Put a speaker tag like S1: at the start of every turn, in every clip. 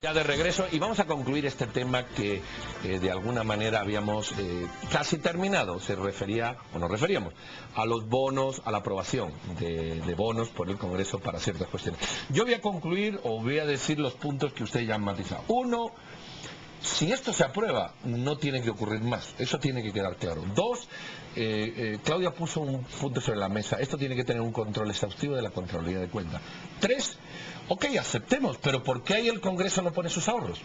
S1: Ya de regreso y vamos a concluir este tema que de alguna manera habíamos casi terminado. Se refería, o nos referíamos, a los bonos, a la aprobación de bonos por el Congreso para ciertas cuestiones. Yo voy a concluir o voy a decir los puntos que usted ya han matizado. Uno, si esto se aprueba, no tiene que ocurrir más. Eso tiene que quedar claro. Dos, Claudia puso un punto sobre la mesa. Esto tiene que tener un control exhaustivo de la Contraloría de Cuentas. Tres, ok, aceptemos, pero ¿por qué ahí el Congreso no pone sus ahorros?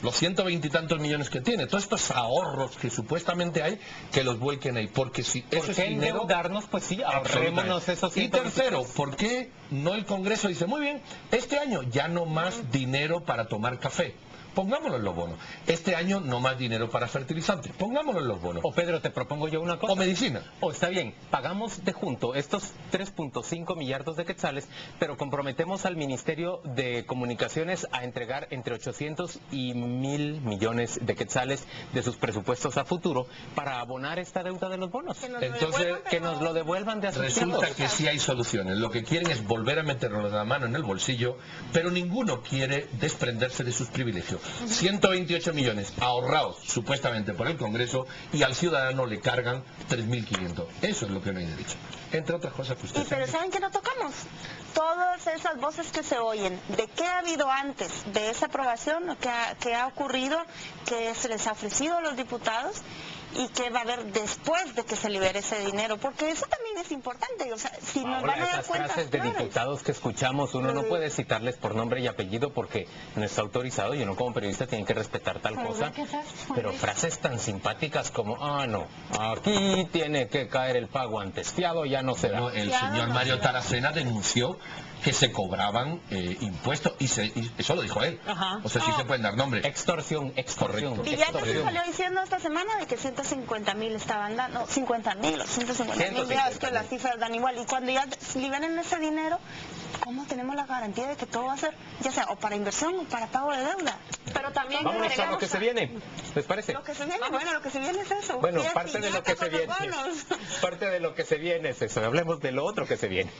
S1: Los 120 y tantos millones que tiene, todos estos ahorros que supuestamente hay, que los vuelquen ahí. Porque si eso es dinero...
S2: endeudarnos, pues sí, ahorrémonos esos 123.
S1: Y tercero, ¿por qué no el Congreso dice, muy bien, este año ya no más dinero para tomar café? Pongámoslo en los bonos. Este año no más dinero para fertilizantes. Pongámoslo en los bonos.
S2: O Pedro, te propongo yo una cosa.
S1: O medicina.
S2: O está bien, pagamos de junto estos 3.5 millardos de quetzales, pero comprometemos al Ministerio de Comunicaciones a entregar entre 800 y 1.000 millones de quetzales de sus presupuestos a futuro para abonar esta deuda de los bonos.
S1: Entonces,
S2: que nos lo devuelvan de a sus
S1: resulta
S2: tiempos.
S1: que sí hay soluciones. Lo que quieren es volver a meternos la mano en el bolsillo, pero ninguno quiere desprenderse de sus privilegios. 128 millones ahorrados supuestamente por el Congreso y al ciudadano le cargan 3.500. Eso es lo que no hay derecho. Entre otras cosas que usted...
S3: Pero ¿saben qué no tocamos? Todas esas voces que se oyen, de qué ha habido antes de esa aprobación, qué ha ocurrido, que se les ha ofrecido a los diputados y qué va a haber después de que se libere ese dinero, porque eso también es importante. O sea, si nos van a dar
S2: esas
S3: cuenta,
S2: frases de diputados que escuchamos, uno no puede citarles por nombre y apellido porque no está autorizado y uno como periodista tiene que respetar tal cosa, pero frases tan simpáticas como, no, aquí tiene que caer el pago antestiado, ya no se da.
S1: No, el señor Mario Taracena denunció que se cobraban impuestos y eso lo dijo él.
S3: Ajá.
S1: O sea, sí se pueden dar nombres.
S2: Extorsión.
S1: Correcto.
S3: Y ya que se salió diciendo esta semana de que 150.000 estaban dando, 50.000 o 150.000, ya es que las cifras dan igual. Y cuando ya liberen ese dinero, ¿cómo tenemos la garantía de que todo va a ser, ya sea o para inversión o para pago de deuda? Pero también
S2: vámonos a lo que se viene, ¿les parece?
S3: Lo que se viene, bueno, lo que se viene es eso.
S2: Bueno, parte de lo que se viene. Parte de lo que se viene es eso. Hablemos de lo otro que se viene.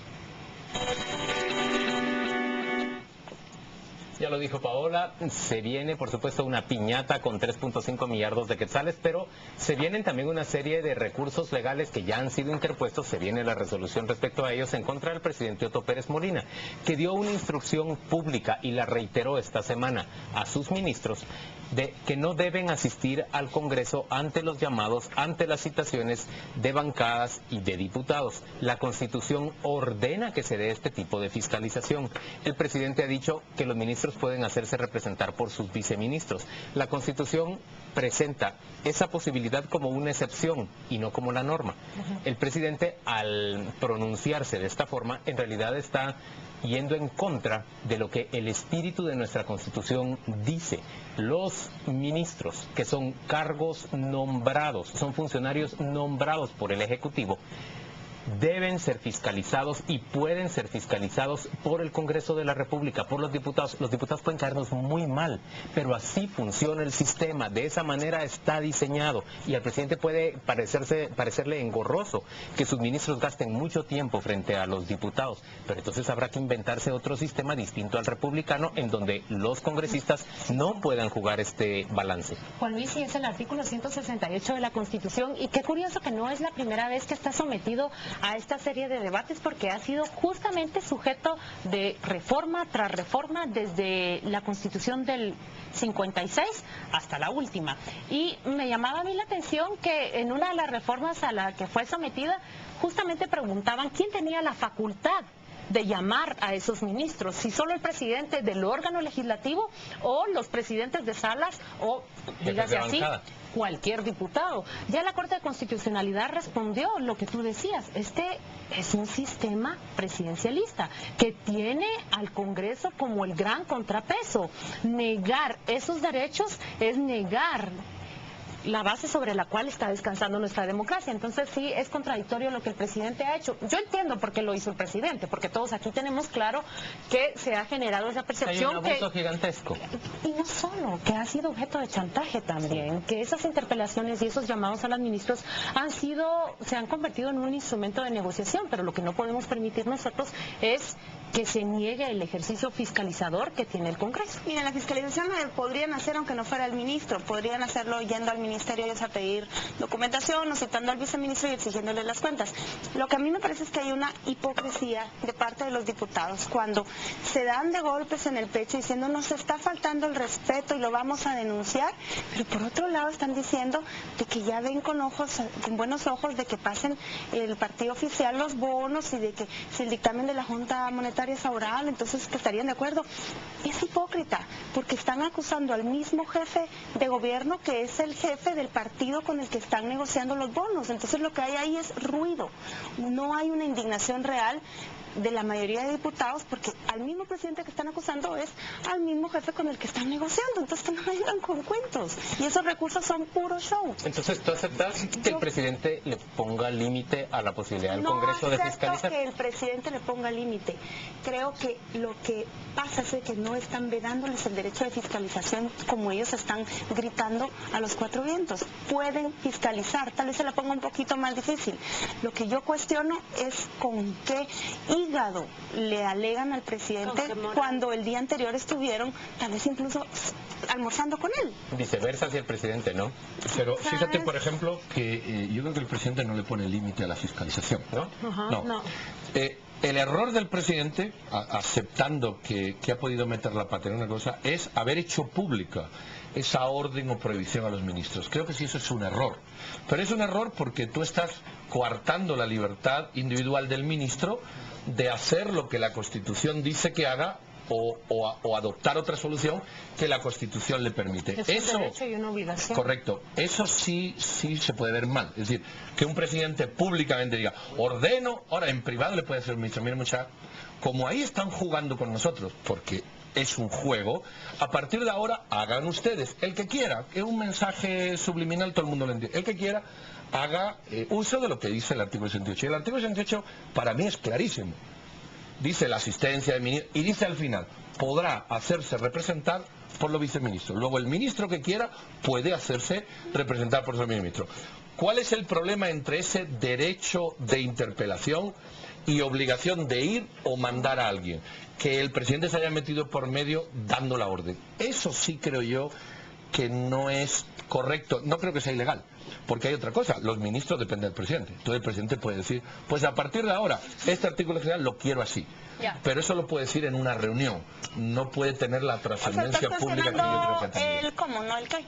S2: Ya lo dijo Paola, se viene por supuesto una piñata con 3.5 millardos de quetzales, pero se vienen también una serie de recursos legales que ya han sido interpuestos, se viene la resolución respecto a ellos en contra del presidente Otto Pérez Molina, que dio una instrucción pública y la reiteró esta semana a sus ministros de que no deben asistir al Congreso ante los llamados, ante las citaciones de bancadas y de diputados. La Constitución ordena que se dé este tipo de fiscalización. El presidente ha dicho que los ministros pueden hacerse representar por sus viceministros. La Constitución presenta esa posibilidad como una excepción y no como la norma. El presidente, al pronunciarse de esta forma, en realidad está yendo en contra de lo que el espíritu de nuestra Constitución dice. Los ministros, que son cargos nombrados, son funcionarios nombrados por el Ejecutivo, deben ser fiscalizados y pueden ser fiscalizados por el Congreso de la República, por los diputados. Los diputados pueden caernos muy mal, pero así funciona el sistema, de esa manera está diseñado y al presidente puede parecerle engorroso que sus ministros gasten mucho tiempo frente a los diputados, pero entonces habrá que inventarse otro sistema distinto al republicano en donde los congresistas no puedan jugar este balance.
S4: Juan Luis, sí, es el artículo 168 de la Constitución y qué curioso que no es la primera vez que está sometido a esta serie de debates porque ha sido justamente sujeto de reforma tras reforma desde la Constitución del 56 hasta la última. Y me llamaba a mí la atención que en una de las reformas a la que fue sometida justamente preguntaban quién tenía la facultad de llamar a esos ministros, si solo el presidente del órgano legislativo o los presidentes de salas o, dígase así, cualquier diputado. Ya la Corte de Constitucionalidad respondió lo que tú decías, este es un sistema presidencialista que tiene al Congreso como el gran contrapeso. Negar esos derechos es negar la base sobre la cual está descansando nuestra democracia. Entonces sí es contradictorio lo que el presidente ha hecho. Yo entiendo por qué lo hizo el presidente, porque todos aquí tenemos claro que se ha generado esa percepción.
S2: Hay un abuso gigantesco.
S4: Y no solo, que ha sido objeto de chantaje también, que esas interpelaciones y esos llamados a los ministros se han convertido en un instrumento de negociación, pero lo que no podemos permitir nosotros es que se niegue el ejercicio fiscalizador que tiene el Congreso.
S3: Miren, la fiscalización la podrían hacer aunque no fuera el ministro, podrían hacerlo yendo al ministerio ellos a pedir documentación o citando al viceministro y exigiéndole las cuentas. Lo que a mí me parece es que hay una hipocresía de parte de los diputados cuando se dan de golpes en el pecho diciendo nos está faltando el respeto y lo vamos a denunciar, pero por otro lado están diciendo de que ya ven con buenos ojos de que pasen el partido oficial los bonos y de que si el dictamen de la Junta Monetaria es favorable, entonces que estarían de acuerdo. Es hipócrita, porque están acusando al mismo jefe de gobierno que es el jefe del partido con el que están negociando los bonos. Entonces lo que hay ahí es ruido. No hay una indignación real de la mayoría de diputados, porque al mismo presidente que están acusando es al mismo jefe con el que están negociando, entonces que no me ayudan con cuentos, y esos recursos son puro show.
S2: Entonces, ¿tú aceptas que el presidente le ponga límite a la posibilidad del Congreso de fiscalizar?
S3: No acepto que el presidente le ponga límite. Creo que lo que pasa es que no están vedándoles el derecho de fiscalización como ellos están gritando a los cuatro vientos. Pueden fiscalizar, tal vez se la ponga un poquito más difícil. Lo que yo cuestiono es con qué hígado le alegan al presidente cuando el día anterior estuvieron tal vez incluso almorzando con él.
S2: Viceversa hacia el presidente, ¿no?
S1: Pero fíjate, por ejemplo, que yo creo que el presidente no le pone límite a la fiscalización, ¿no? No. El error del presidente, aceptando que ha podido meter la pata en una cosa, es haber hecho pública esa orden o prohibición a los ministros. Creo que sí, eso es un error. Pero es un error porque tú estás coartando la libertad individual del ministro de hacer lo que la Constitución dice que haga o adoptar otra solución que la Constitución le permite.
S4: Es un derecho y una obligación.
S1: Correcto. Eso sí se puede ver mal. Es decir, que un presidente públicamente diga, ordeno, ahora en privado le puede hacer un ministro, mire mucha, como ahí están jugando con nosotros, porque es un juego, a partir de ahora hagan ustedes, el que quiera, es un mensaje subliminal, todo el mundo lo entiende, el que quiera, haga uso de lo que dice el artículo 68. Y el artículo 68 para mí es clarísimo. Dice la asistencia del ministro y dice al final, podrá hacerse representar por los viceministros. Luego el ministro que quiera puede hacerse representar por su ministro. ¿Cuál es el problema entre ese derecho de interpelación y obligación de ir o mandar a alguien? Que el presidente se haya metido por medio dando la orden. Eso sí creo yo que no es correcto, no creo que sea ilegal, porque hay otra cosa, los ministros dependen del presidente, entonces el presidente puede decir, pues a partir de ahora, este artículo general lo quiero así, pero eso lo puede decir en una reunión, no puede tener la trascendencia pública que yo creo que ha tenido.
S3: El cómo, no el qué.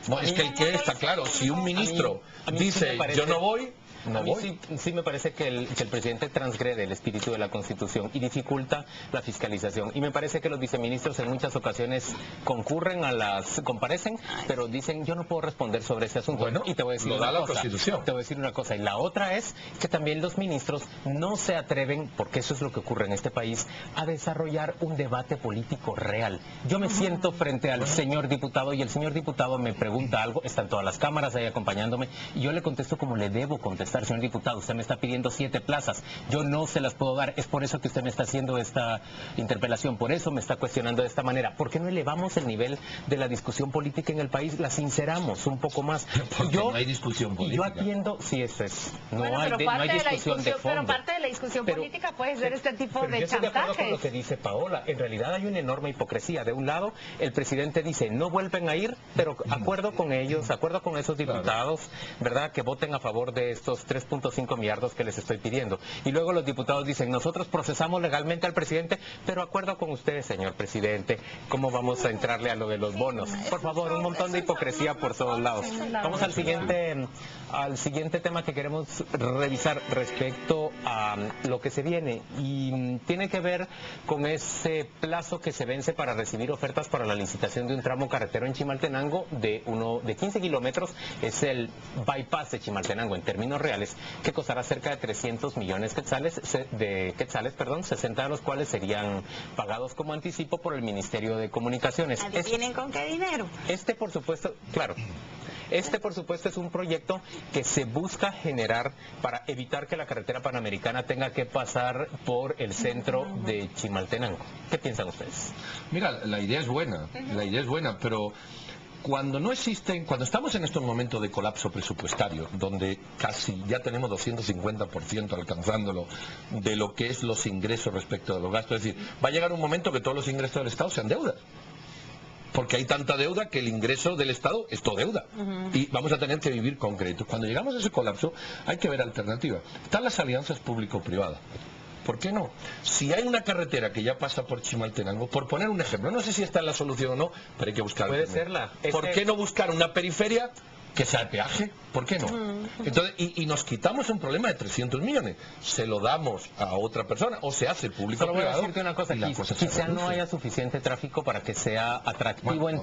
S1: No, es que el qué está claro, si un ministro dice, yo no voy,
S2: a mí sí me parece que el presidente transgrede el espíritu de la Constitución y dificulta la fiscalización. Y me parece que los viceministros en muchas ocasiones comparecen, pero dicen, yo no puedo responder sobre ese asunto.
S1: Bueno,
S2: y te voy a decir
S1: lo da la Constitución.
S2: Te voy a decir una cosa. Y la otra es que también los ministros no se atreven, porque eso es lo que ocurre en este país, a desarrollar un debate político real. Yo me siento frente al señor diputado y el señor diputado me pregunta algo, están todas las cámaras ahí acompañándome, y yo le contesto como le debo contestar. Señor diputado, usted me está pidiendo 7 plazas, yo no se las puedo dar, es por eso que usted me está haciendo esta interpelación, por eso me está cuestionando de esta manera. ¿Por qué no elevamos el nivel de la discusión política en el país? La sinceramos un poco más.
S1: Porque no hay discusión política.
S2: Yo atiendo, sí, eso es, no hay discusión de fondo.
S4: Pero parte de la discusión política puede ser este tipo de chantajes. Yo estoy de acuerdo con
S2: lo que dice Paola, en realidad hay una enorme hipocresía. De un lado, el presidente dice, no vuelven a ir, pero acuerdo con ellos, acuerdo con esos diputados, ¿verdad?, que voten a favor de estos 3.5 millardos que les estoy pidiendo. Y luego los diputados dicen, nosotros procesamos legalmente al presidente, pero acuerdo con ustedes, señor presidente, ¿cómo vamos a entrarle a lo de los bonos? Por favor, un montón de hipocresía por todos lados. Vamos al siguiente tema que queremos revisar respecto a lo que se viene, y tiene que ver con ese plazo que se vence para recibir ofertas para la licitación de un tramo carretero en Chimaltenango de 15 kilómetros. Es el bypass de Chimaltenango en términos reales, que costará cerca de 300 millones de quetzales, 60 de los cuales serían pagados como anticipo por el Ministerio de Comunicaciones.
S3: ¿Adivinen con qué dinero?
S2: Por supuesto, claro. Por supuesto, es un proyecto que se busca generar para evitar que la carretera panamericana tenga que pasar por el centro de Chimaltenango. ¿Qué piensan ustedes?
S1: Mira, la idea es buena, pero cuando no existen, cuando estamos en estos momentos de colapso presupuestario, donde casi ya tenemos 250% alcanzándolo de lo que es los ingresos respecto de los gastos, es decir, va a llegar un momento que todos los ingresos del Estado sean deudas. Porque hay tanta deuda que el ingreso del Estado es todo deuda. Y vamos a tener que vivir con créditos. Cuando llegamos a ese colapso hay que ver alternativas. Están las alianzas público-privadas. ¿Por qué no? Si hay una carretera que ya pasa por Chimaltenango, por poner un ejemplo, no sé si esta es la solución o no, pero hay que buscar.
S2: Puede serla.
S1: ¿Por qué no buscar una periferia que sea de peaje? ¿Por qué no? Entonces, y nos quitamos un problema de 300 millones. Se lo damos a otra persona o se hace público
S2: Solo voy a
S1: privado.
S2: decirte una cosa, quizá no haya suficiente tráfico para que sea atractivo
S1: Bueno,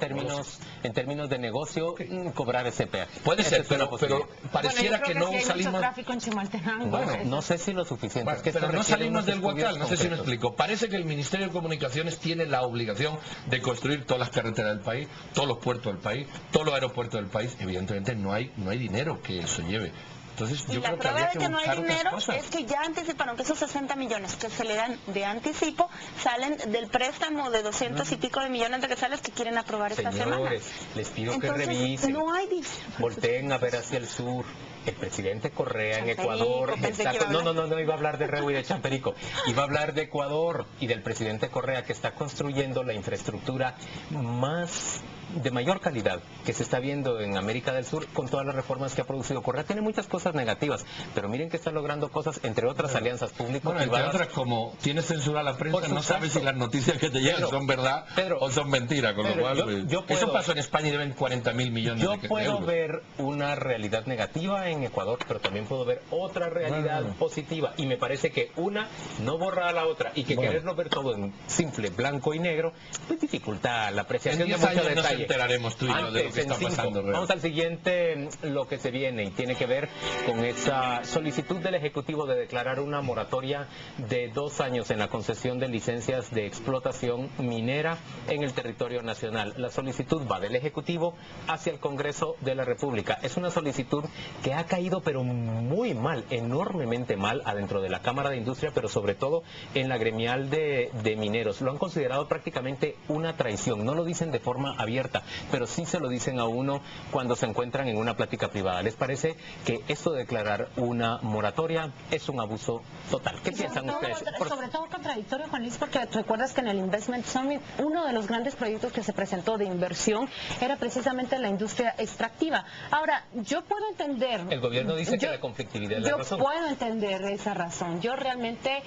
S2: en términos de negocio cobrar ese peaje.
S1: Puede ser,
S2: Esa es una
S1: pero
S2: posibilidad.
S1: pareciera que no
S4: sí hay
S1: salimos.
S4: mucho tráfico en Chimaltenango.
S2: Bueno, no sé si lo suficiente.
S1: Bueno,
S2: es que
S1: pero
S2: esto
S1: no
S2: requiere
S1: salimos
S2: unos
S1: del
S2: estudios
S1: Huacal, no sé si me
S2: concretos.
S1: explico. Parece que el Ministerio de Comunicaciones tiene la obligación de construir todas las carreteras del país, todos los puertos del país, todos los aeropuertos del país. Evidentemente no hay dinero que eso lleve. Entonces
S3: Y
S1: yo
S3: la
S1: creo que
S3: prueba
S1: habría
S3: de
S1: que
S3: que no hay
S1: buscar otras
S3: dinero
S1: cosas.
S3: es que ya anticiparon que esos 60 millones que se le dan de anticipo salen del préstamo de 200 y pico de millones de quetzales que quieren aprobar esta semana.
S2: Señores, les pido
S3: Entonces,
S2: que revisen,
S3: no hay
S2: volteen a ver hacia el sur. El presidente Correa en
S3: Champerico,
S2: Ecuador
S3: pensé
S2: está...
S3: que iba a hablar.
S2: No iba a hablar de Reu y de Champerico, iba a hablar de Ecuador y del presidente Correa, que está construyendo la infraestructura de mayor calidad que se está viendo en América del Sur con todas las reformas que ha producido. Correa tiene muchas cosas negativas, pero miren que está logrando cosas, entre otras alianzas
S1: Bueno, entre
S2: público-privadas.
S1: otras, como tienes censura a la prensa,
S2: Por
S1: no
S2: supuesto.
S1: sabes si las noticias que te llegan
S2: Pedro,
S1: son verdad
S2: Pedro,
S1: o son mentiras, con
S2: Pedro,
S1: lo cual...
S2: yo
S1: eso
S2: puedo-
S1: pasó en España y deben 40.000 millones
S2: Yo
S1: de
S2: puedo
S1: euros.
S2: ver una realidad negativa en Ecuador, pero también puedo ver otra realidad positiva. Y me parece que una no borra a la otra y que quererlo ver todo en simple blanco y negro, pues dificulta la apreciación
S1: En
S2: de
S1: 10
S2: mucho
S1: años nos
S2: detalle.
S1: enteraremos tú y yo de lo que
S2: En
S1: está
S2: 5.
S1: pasando. Real.
S2: Vamos al siguiente, lo que se viene, y tiene que ver con esa solicitud del Ejecutivo de declarar una moratoria de 2 años en la concesión de licencias de explotación minera en el territorio nacional. La solicitud va del Ejecutivo hacia el Congreso de la República. Es una solicitud que ha caído pero muy mal, enormemente mal, adentro de la Cámara de Industria, pero sobre todo en la gremial de mineros. Lo han considerado prácticamente una traición. No lo dicen de forma abierta, pero sí se lo dicen a uno cuando se encuentran en una plática privada. ¿Les parece que esto de declarar una moratoria es un abuso total? ¿Qué piensan ustedes?
S4: Sobre todo contradictorio, Juan Luis, porque recuerdas que en el Investment Summit uno de los grandes proyectos que se presentó de inversión era precisamente la industria extractiva. Ahora, yo puedo entender...
S2: El gobierno dice que la conflictividad es la razón.
S4: Yo puedo entender esa razón. Yo realmente...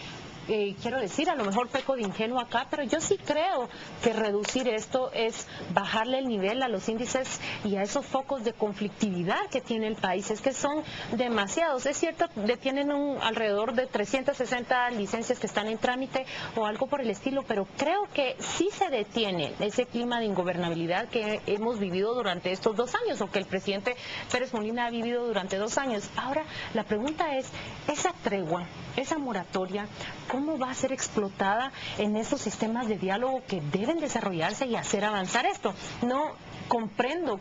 S4: quiero decir, a lo mejor peco de ingenuo acá, pero yo sí creo que reducir esto es bajarle el nivel a los índices y a esos focos de conflictividad que tiene el país. Es que son demasiados. Es cierto, tienen alrededor de 360 licencias que están en trámite o algo por el estilo, pero creo que sí se detiene ese clima de ingobernabilidad que hemos vivido durante estos 2 años, o que el presidente Pérez Molina ha vivido durante 2 años. Ahora, la pregunta es, esa tregua, esa moratoria, ¿cómo va a ser explotada en esos sistemas de diálogo que deben desarrollarse y hacer avanzar esto? No comprendo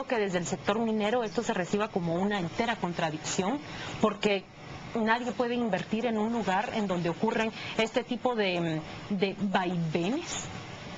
S4: que desde el sector minero esto se reciba como una entera contradicción, porque nadie puede invertir en un lugar en donde ocurren este tipo de vaivenes,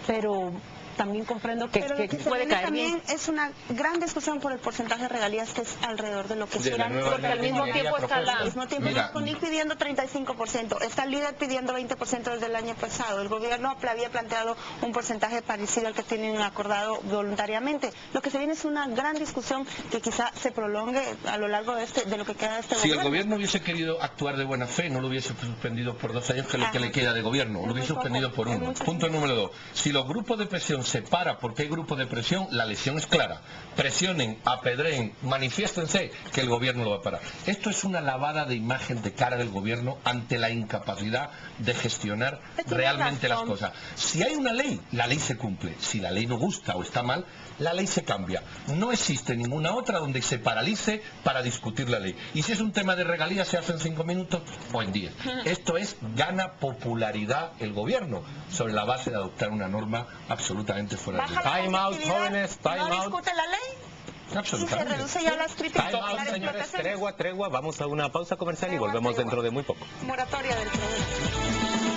S4: pero también comprendo que
S3: Pero lo que se
S4: puede
S3: viene
S4: caer
S3: también
S4: bien.
S3: es una gran discusión por el porcentaje de regalías que es alrededor de lo que
S2: De la
S3: esperan,
S2: nueva
S3: porque
S2: ley
S3: al
S2: de
S3: mismo
S2: minería
S3: tiempo está
S2: propuesta.
S3: al mismo tiempo
S1: Mira.
S3: está Conil pidiendo 35%, está el líder pidiendo 20% desde el año pasado. El gobierno había planteado un porcentaje parecido al que tienen acordado voluntariamente. Lo que se viene es una gran discusión que quizá se prolongue a lo largo de lo que queda de este
S1: Si el
S3: gobierno.
S1: gobierno hubiese querido actuar de buena fe, no lo hubiese suspendido por 2 años, que es lo que le queda de gobierno, lo
S3: Es
S1: hubiese
S3: muy poco,
S1: suspendido por
S3: es
S1: 1.
S3: muy poco.
S1: Punto número 2. Si los grupos de presión se paran porque hay grupos de presión, la lesión es clara. Presionen, apedreen, manifiéstense que el gobierno lo va a parar. Esto es una lavada de imagen de cara del gobierno ante la incapacidad de gestionar
S3: Tienes
S1: realmente las
S3: razón.
S1: cosas. Si hay una ley, la ley se cumple. Si la ley no gusta o está mal, la ley se cambia. No existe ninguna otra donde se paralice para discutir la ley. Y si es un tema de regalías, se hace en 5 minutos o en 10. Esto es, gana popularidad el gobierno sobre la base de adoptar una norma absolutamente fuera de
S3: Baja
S1: lugar.
S3: la
S2: Time out,
S3: conflictividad,
S2: jóvenes, time
S3: no
S2: out.
S3: discute la ley y se
S1: Absolutamente.
S3: reduce ya las críticas
S2: Time
S3: a
S2: out,
S3: las
S2: señores,
S3: explotaciones.
S2: tregua, vamos a una pausa comercial y
S3: Tregua,
S2: volvemos
S3: tregua.
S2: dentro de muy poco.
S3: Moratoria del producto.